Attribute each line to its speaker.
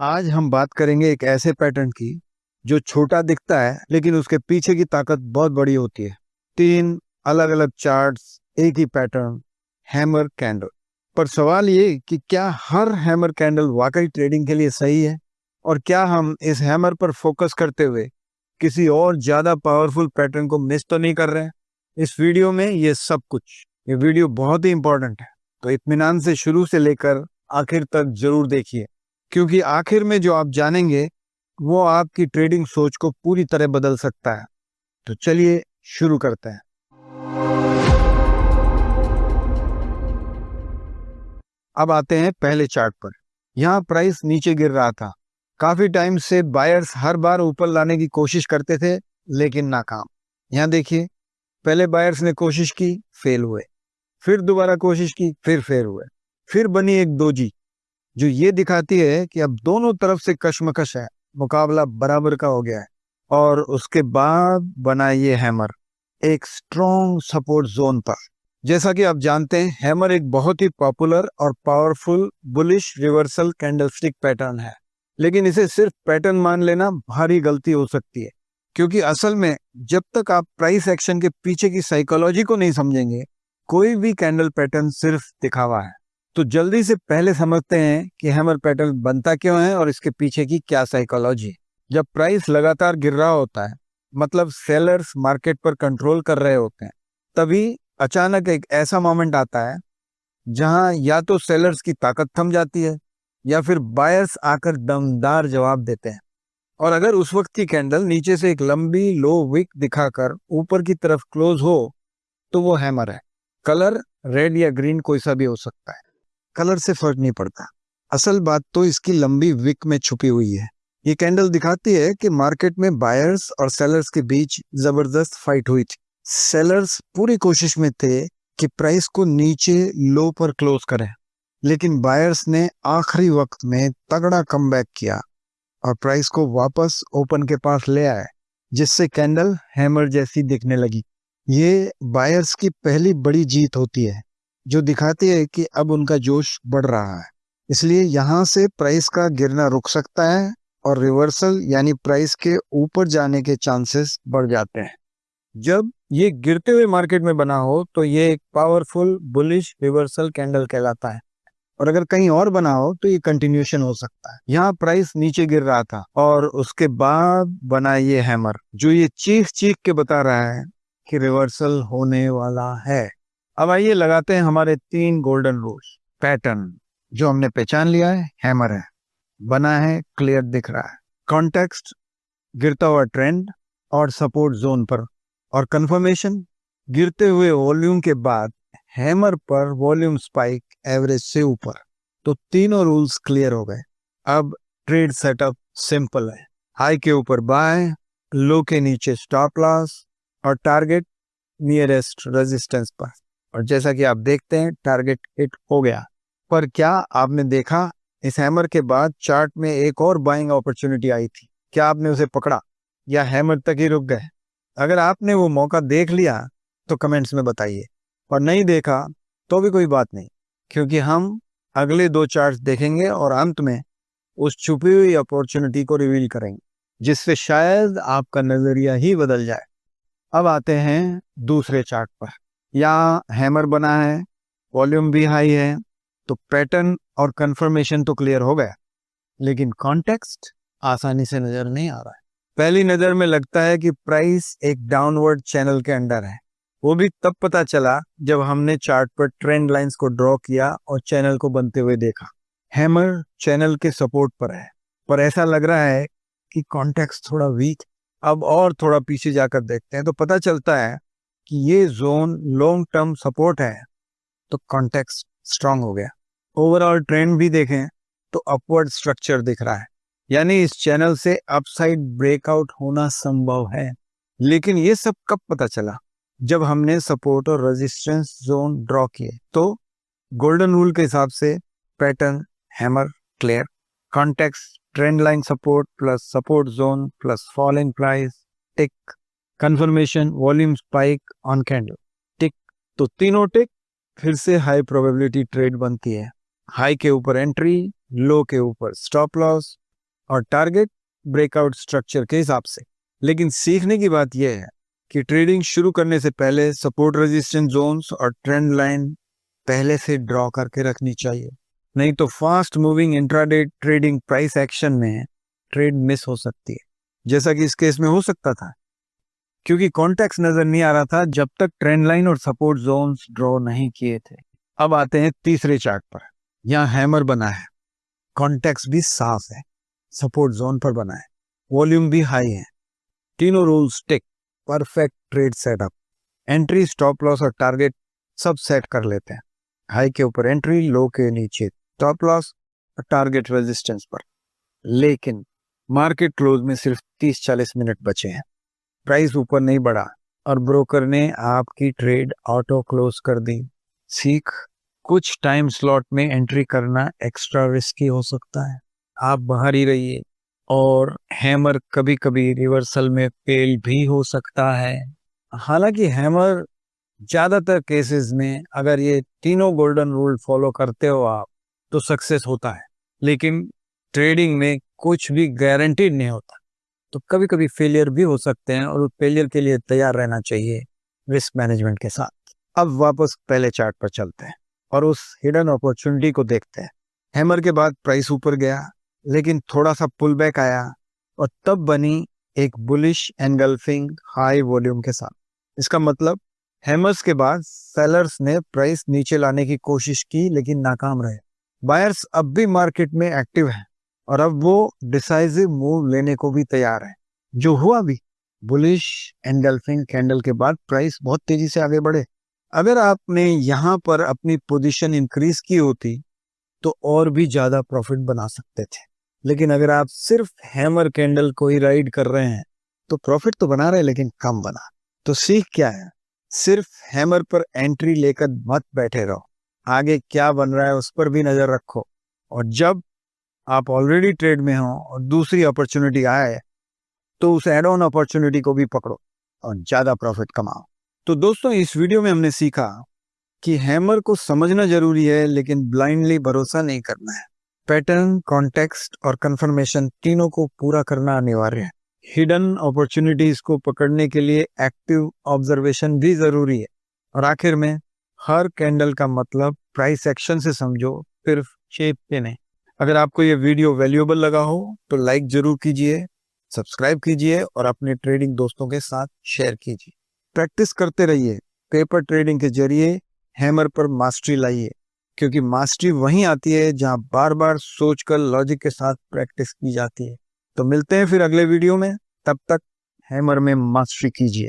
Speaker 1: आज हम बात करेंगे एक ऐसे पैटर्न की जो छोटा दिखता है लेकिन उसके पीछे की ताकत बहुत बड़ी होती है। 3 अलग अलग चार्ट्स, एक ही पैटर्न, हैमर कैंडल। पर सवाल ये कि क्या हर हैमर कैंडल वाकई ट्रेडिंग के लिए सही है, और क्या हम इस हैमर पर फोकस करते हुए किसी और ज्यादा पावरफुल पैटर्न को मिस तो नहीं कर रहे हैं। इस वीडियो में ये वीडियो बहुत ही इंपॉर्टेंट है, तो इत्मीनान से शुरू से लेकर आखिर तक जरूर देखिए, क्योंकि आखिर में जो आप जानेंगे वो आपकी ट्रेडिंग सोच को पूरी तरह बदल सकता है। तो चलिए शुरू करते हैं। अब आते हैं पहले चार्ट पर। यहाँ प्राइस नीचे गिर रहा था। काफी टाइम से बायर्स हर बार ऊपर लाने की कोशिश करते थे, लेकिन नाकाम। यहाँ देखिए, पहले बायर्स ने कोशिश की, फेल हुए, फिर दोबारा कोशिश की, फिर फेल हुए, फिर बनी एक दोजी जो ये दिखाती है कि अब दोनों तरफ से कशमकश है, मुकाबला बराबर का हो गया है। और उसके बाद बना ये हैमर एक स्ट्रॉन्ग सपोर्ट जोन पर। जैसा कि आप जानते हैं, हैमर एक बहुत ही पॉपुलर और powerful bullish reversal candlestick pattern है, लेकिन इसे सिर्फ पैटर्न मान लेना भारी गलती हो सकती है, क्योंकि असल में जब तक आप प्राइस एक्शन के पीछे की साइकोलॉजी को नहीं समझेंगे, कोई भी कैंडल पैटर्न सिर्फ दिखावा है। तो जल्दी से पहले समझते हैं कि हैमर पैटर्न बनता क्यों है और इसके पीछे की क्या साइकोलॉजी है। जब प्राइस लगातार गिर रहा होता है, मतलब सेलर्स मार्केट पर कंट्रोल कर रहे होते हैं, तभी अचानक एक ऐसा मोमेंट आता है जहां या तो सेलर्स की ताकत थम जाती है या फिर बायर्स आकर दमदार जवाब देते हैं। और अगर उस वक्त की कैंडल नीचे से एक लंबी लो विक दिखाकर ऊपर की तरफ क्लोज हो, तो वो हैमर है। कलर रेड या ग्रीन कोई सा भी हो सकता है, कलर से फर्क नहीं पड़ता। असल बात तो इसकी लंबी विक में छुपी हुई है। ये कैंडल दिखाती है कि मार्केट में बायर्स और सेलर्स के बीच जबरदस्त फाइट हुई थी। सेलर्स पूरी कोशिश में थे कि प्राइस को नीचे लो पर क्लोज करें, लेकिन बायर्स ने आखिरी वक्त में तगड़ा कमबैक किया और प्राइस को वापस ओपन के पास ले आए, जिससे कैंडल हैमर जैसी दिखने लगी। ये बायर्स की पहली बड़ी जीत होती है, जो दिखाती है कि अब उनका जोश बढ़ रहा है। इसलिए यहाँ से प्राइस का गिरना रुक सकता है और रिवर्सल यानी प्राइस के ऊपर जाने के चांसेस बढ़ जाते हैं। जब ये गिरते हुए मार्केट में बना हो तो ये एक पावरफुल बुलिश रिवर्सल कैंडल कहलाता है, और अगर कहीं और बना हो तो ये कंटिन्यूएशन हो सकता है। यहाँ प्राइस नीचे गिर रहा था और उसके बाद बना ये हैमर, जो ये चीख चीख के बता रहा है कि रिवर्सल होने वाला है। अब आइए लगाते हैं हमारे 3 गोल्डन रूल्स। पैटर्न जो हमने पहचान लिया है, हैमर है, बना है, क्लियर दिख रहा है। कॉन्टेक्स्ट, गिरता हुआ ट्रेंड और सपोर्ट जोन पर। और कंफर्मेशन, गिरते हुए वॉल्यूम के बाद हैमर पर वॉल्यूम स्पाइक एवरेज से ऊपर। तो तीनों रूल्स क्लियर हो गए। अब ट्रेड सेटअप सिंपल है। हाई के ऊपर बाय, लो के नीचे स्टॉप लॉस और टारगेट नियरेस्ट रेजिस्टेंस पर। और जैसा कि आप देखते हैं, टारगेट हिट हो गया। पर क्या आपने देखा, इस हैमर के बाद चार्ट में एक और बाइंग अपॉर्चुनिटी आई थी। क्या आपने उसे पकड़ा या हैमर तक ही रुक गए? अगर आपने वो मौका देख लिया तो कमेंट्स में बताइए, और नहीं देखा तो भी कोई बात नहीं, क्योंकि हम अगले 2 चार्ट्स देखेंगे और अंत में उस छुपी हुई अपॉर्चुनिटी को रिवील करेंगे, जिससे शायद आपका नजरिया ही बदल जाए। अब आते हैं दूसरे चार्ट पर। यहाँ हैमर बना है, वॉल्यूम भी हाई है, तो पैटर्न और कंफर्मेशन तो क्लियर हो गया, लेकिन कॉन्टेक्स्ट आसानी से नजर नहीं आ रहा है। पहली नजर में लगता है कि प्राइस एक डाउनवर्ड चैनल के अंडर है। वो भी तब पता चला जब हमने चार्ट पर ट्रेंड लाइंस को ड्रॉ किया और चैनल को बनते हुए देखा। हैमर चैनल के सपोर्ट पर है, पर ऐसा लग रहा है कि कॉन्टेक्स्ट थोड़ा वीक। अब और थोड़ा पीछे जाकर देखते हैं तो पता चलता है कि ये जोन लॉन्ग टर्म सपोर्ट है, तो कॉन्टेक्स्ट स्ट्रांग हो गया। ओवरऑल ट्रेंड भी देखें तो अपवर्ड स्ट्रक्चर दिख रहा है, यानी इस चैनल से अपसाइड ब्रेकआउट होना संभव है। लेकिन ये सब कब पता चला? जब हमने सपोर्ट और रेजिस्टेंस जोन ड्रॉ किए। तो गोल्डन रूल के हिसाब से pattern hammer clear, context trend line support plus support zone plus fall in price tick, confirmation volume spike on candle tick. तो तीनों टिक, फिर से हाई प्रोबेबिलिटी ट्रेड बनती है। हाई के ऊपर एंट्री, लो के ऊपर स्टॉप लॉस और टारगेट ब्रेकआउट स्ट्रक्चर के हिसाब से। लेकिन सीखने की बात यह है कि ट्रेडिंग शुरू करने से पहले सपोर्ट रेजिस्टेंस जोन्स और ट्रेंड लाइन पहले से ड्रॉ करके रखनी चाहिए, नहीं तो fast moving intraday trading price action में ट्रेड मिस हो सकती है, जैसा कि इस केस में हो सकता था, क्योंकि कॉन्टेक्स्ट नजर नहीं आ रहा था जब तक ट्रेंड लाइन और सपोर्ट जोन्स ड्रॉ नहीं किए थे। अब आते हैं तीसरे चार्ट पर। यहाँ हैमर बना है, कॉन्टेक्स्ट भी साफ है, सपोर्ट जोन पर बना है, वॉल्यूम भी हाई है, तीनों rules tick, perfect trade setup, entry, stop loss और टारगेट सब सेट कर लेते हैं। हाई के ऊपर एंट्री, लो के नीचे स्टॉप लॉस और टारगेट रेजिस्टेंस पर। लेकिन मार्केट क्लोज में सिर्फ 30-40 मिनट बचे हैं, प्राइस ऊपर नहीं बढ़ा और ब्रोकर ने आपकी ट्रेड ऑटो क्लोज कर दी। सीख, कुछ टाइम स्लॉट में एंट्री करना एक्स्ट्रा रिस्की हो सकता है, आप बाहर ही रहिए। और हैमर कभी कभी रिवर्सल में फेल भी हो सकता है। हालांकि हैमर ज्यादातर केसेस में अगर ये तीनों गोल्डन रूल फॉलो करते हो आप तो सक्सेस होता है, लेकिन ट्रेडिंग में कुछ भी गारंटीड नहीं होता, तो कभी कभी फेलियर भी हो सकते हैं और फेलियर के लिए तैयार रहना चाहिए रिस्क मैनेजमेंट के साथ। अब वापस पहले चार्ट पर चलते हैं और उस हिडन अपॉर्चुनिटी को देखते हैं। हैमर के बाद प्राइस ऊपर गया, लेकिन थोड़ा सा पुल बैक आया और तब बनी एक बुलिश एनगल्फिंग हाई वॉल्यूम के साथ। इसका मतलब हैमर्स के बाद सेलर्स ने प्राइस नीचे लाने की कोशिश की लेकिन नाकाम रहे। बायर्स अब भी मार्केट में एक्टिव हैं और अब वो डिसाइसिव मूव लेने को भी तैयार है, जो हुआ भी। बुलिश एनगल्फिंग कैंडल के बाद प्राइस बहुत तेजी से आगे बढ़े। अगर आपने यहाँ पर अपनी पोजीशन इंक्रीज की होती तो और भी ज्यादा प्रॉफिट बना सकते थे, लेकिन अगर आप सिर्फ हैमर कैंडल को ही राइड कर रहे हैं तो प्रॉफिट तो बना रहे लेकिन कम बना। तो सीख क्या है? सिर्फ हैमर पर एंट्री लेकर मत बैठे रहो, आगे क्या बन रहा है उस पर भी नजर रखो, और जब आप ऑलरेडी ट्रेड में हो और दूसरी अपॉर्चुनिटी आए तो उस एड ऑन अपॉर्चुनिटी को भी पकड़ो और ज्यादा प्रॉफिट कमाओ। तो दोस्तों, इस वीडियो में हमने सीखा कि हैमर को समझना जरूरी है लेकिन ब्लाइंडली भरोसा नहीं करना है। पैटर्न, कॉन्टेक्स्ट और कंफर्मेशन तीनों को पूरा करना अनिवार्य है। हिडन अपॉर्चुनिटीज को पकड़ने के लिए एक्टिव ऑब्जर्वेशन भी जरूरी है। और आखिर में, हर कैंडल का मतलब प्राइस एक्शन से समझो, सिर्फ शेप के नहीं। अगर आपको ये वीडियो वैल्यूएबल लगा हो तो लाइक जरूर कीजिए, सब्सक्राइब कीजिए और अपने ट्रेडिंग दोस्तों के साथ शेयर कीजिए। प्रैक्टिस करते रहिए, पेपर ट्रेडिंग के जरिए हैमर पर मास्टरी लाइए, क्योंकि मास्टरी वहीं आती है जहां बार बार सोचकर लॉजिक के साथ प्रैक्टिस की जाती है। तो मिलते हैं फिर अगले वीडियो में, तब तक हैमर में मास्टरी कीजिए।